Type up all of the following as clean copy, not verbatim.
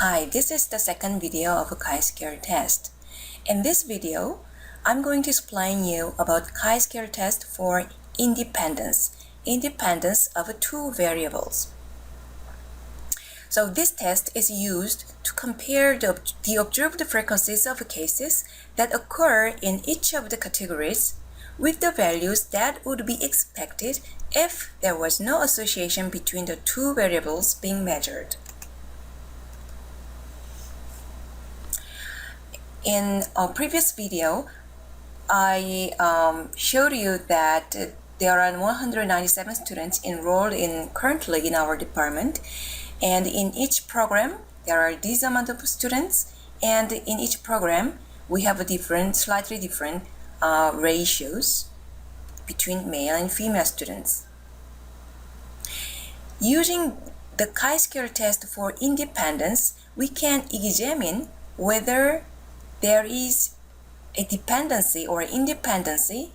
Hi, this is the second video of a chi-square test. In this video, I'm going to explain you about chi-square test for independence of two variables. So this test is used to compare the observed frequencies of cases that occur in each of the categories with the values that would be expected if there was no association between the two variables being measured. In a previous video, I showed you that there are 197 students enrolled currently in our department, and in each program there are this amount of students, and in each program we have slightly different ratios between male and female students. Using the chi-square test for independence, we can examine whether there is a dependency or independency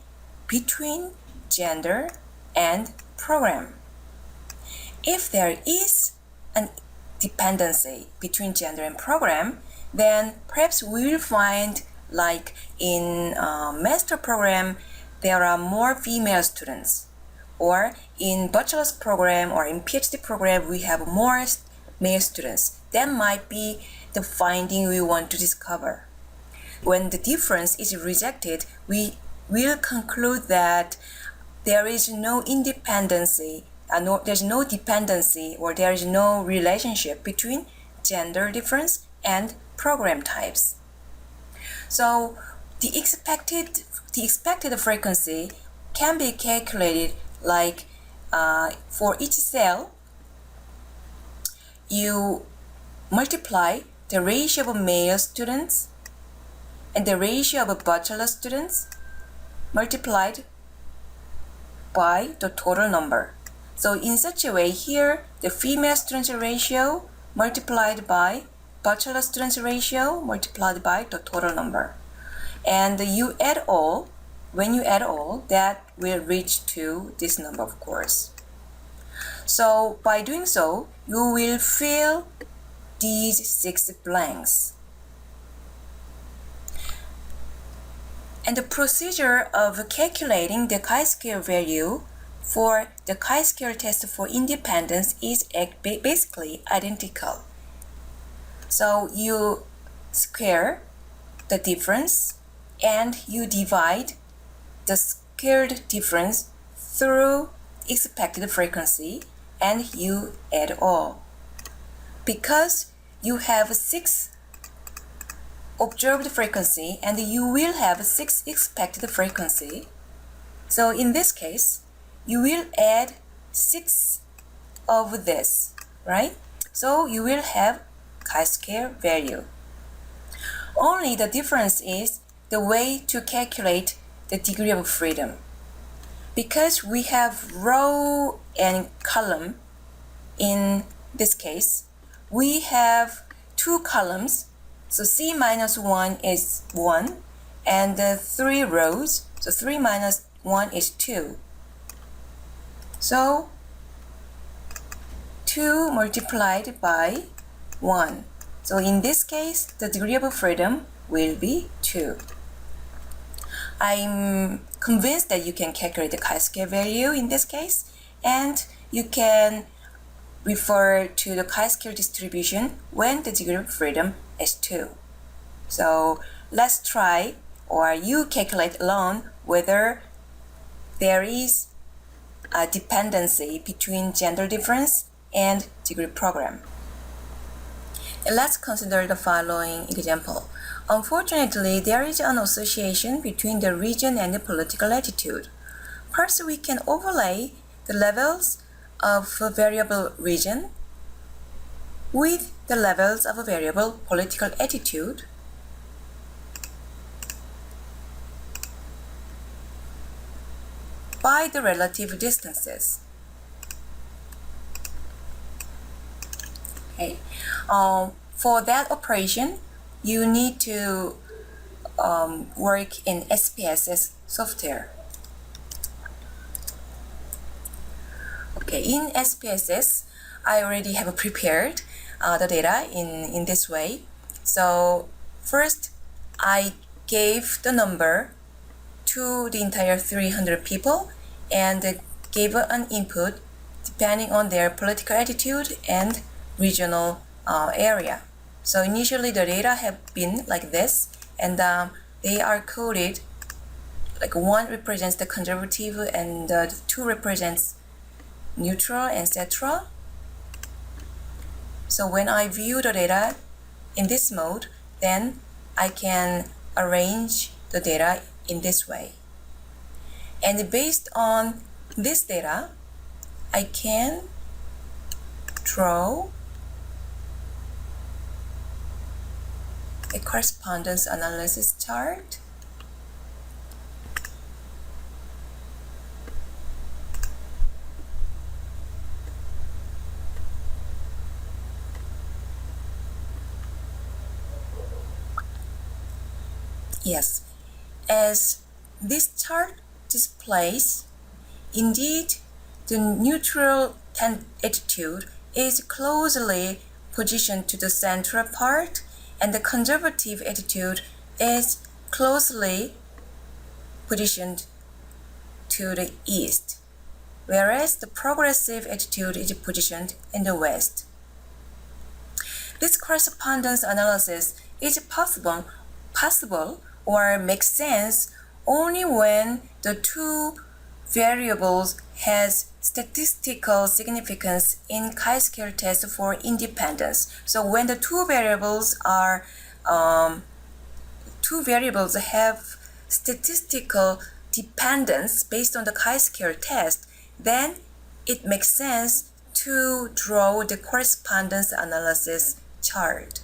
between gender and program. If there is an dependency between gender and program, then perhaps we will find, like in master program, there are more female students, or in bachelor's program or in PhD program we have more male students. That might be the finding we want to discover. When the difference is rejected, we will conclude that there is no independency, there's no dependency, or there is no relationship between gender difference and program types. So the expected frequency can be calculated like for each cell, you multiply the ratio of male students and the ratio of bachelor students multiplied by the total number. So in such a way, here the female students ratio multiplied by bachelor students ratio multiplied by the total number. And you add all, when you add all, that will reach to this number, of course. So by doing so, you will fill these 6 blanks. And the procedure of calculating the chi-square value for the chi-square test for independence is basically identical. So you square the difference and you divide the squared difference through expected frequency and you add all. Because you have 6 observed frequency and you will have 6 expected frequency. So in this case, you will add 6 of this, right? So you will have chi-square value. Only the difference is the way to calculate the degree of freedom. Because we have row and column in this case, we have 2 columns. So C minus 1 is 1, and 3 rows, so 3 minus 1 is 2. So 2 multiplied by 1. So in this case, the degree of freedom will be 2. I'm convinced that you can calculate the chi-square value in this case, and you can refer to the chi-square distribution when the degree of freedom is 2. So let's try, or you calculate alone, whether there is a dependency between gender difference and degree program. And let's consider the following example. Unfortunately, there is an association between the region and the political attitude. First, we can overlay the levels of a variable region with the levels of a variable political attitude by the relative distances. Okay. For that operation, you need to work in SPSS software. Okay, in SPSS, I already have prepared the data in this way. So first, I gave the number to the entire 300 people and gave an input depending on their political attitude and regional area. So initially the data have been like this, and they are coded like 1 represents the conservative and 2 represents neutral, etc. So when I view the data in this mode, then I can arrange the data in this way. And based on this data, I can draw a correspondence analysis chart. Yes, as this chart displays, indeed, the neutral attitude is closely positioned to the central part, and the conservative attitude is closely positioned to the east, whereas the progressive attitude is positioned in the west. This correspondence analysis is possible or makes sense only when the two variables has statistical significance in chi-square test for independence. So when the two variables have statistical dependence based on the chi-square test, then it makes sense to draw the correspondence analysis chart.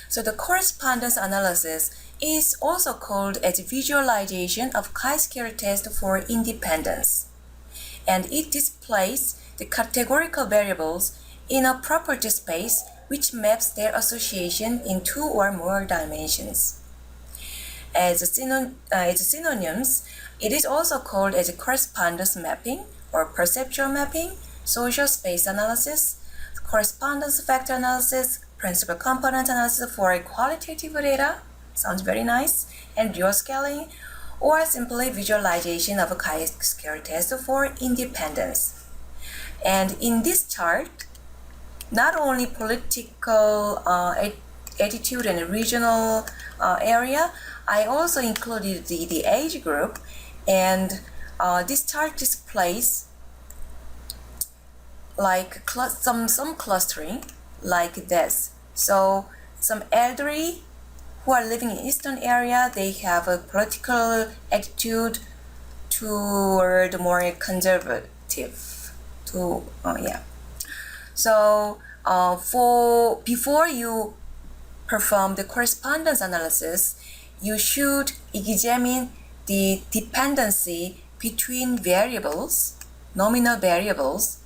So the correspondence analysis is also called as visualization of chi-square test for independence, and it displays the categorical variables in a property space which maps their association in 2 or more dimensions. As synonyms, it is also called as a correspondence mapping or perceptual mapping, social space analysis, correspondence factor analysis, principal component analysis for qualitative data, sounds very nice, and dual scaling, or simply visualization of a chi-square test for independence. And in this chart, not only political attitude and regional area, I also included the age group, and this chart displays like some clustering like this. So some elderly who are living in eastern area, they have a political attitude toward more conservative. So before you perform the correspondence analysis, you should examine the dependency between variables, nominal variables,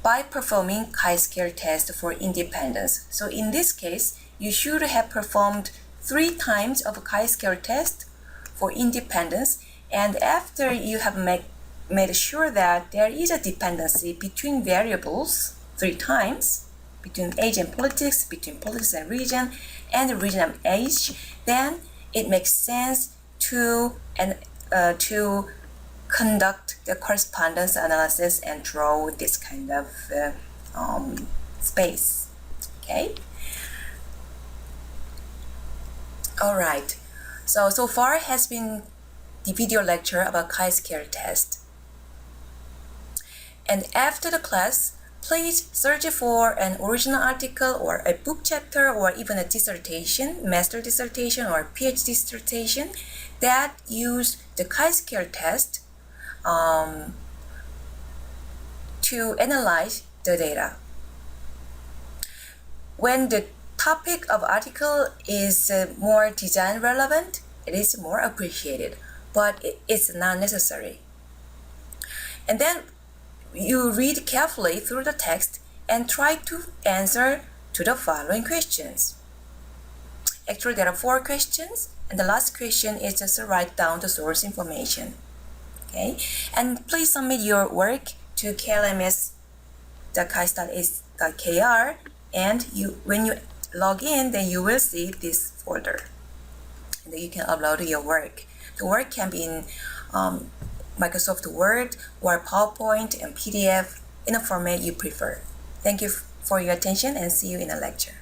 by performing chi-square test for independence. So in this case, you should have performed 3 times of chi-square test for independence, and after you have made sure that there is a dependency between variables 3 times, between age and politics, between politics and region region and age, then it makes sense to conduct the correspondence analysis and draw this kind of space. Okay. All right. So far has been the video lecture about chi-square test. And after the class, please search for an original article or a book chapter or even a dissertation, master dissertation or PhD dissertation that use the chi-square test to analyze the data. When the topic of article is more design relevant, it is more appreciated, but it's not necessary. And then you read carefully through the text and try to answer to the following questions. Actually, there are 4 questions, and the last question is just to write down the source information. Okay, and please submit your work to KLMS the kais.kr, and when you log in, then you will see this folder. And then you can upload your work. The work can be in Microsoft Word or PowerPoint and PDF in a format you prefer. Thank you for your attention and see you in a lecture.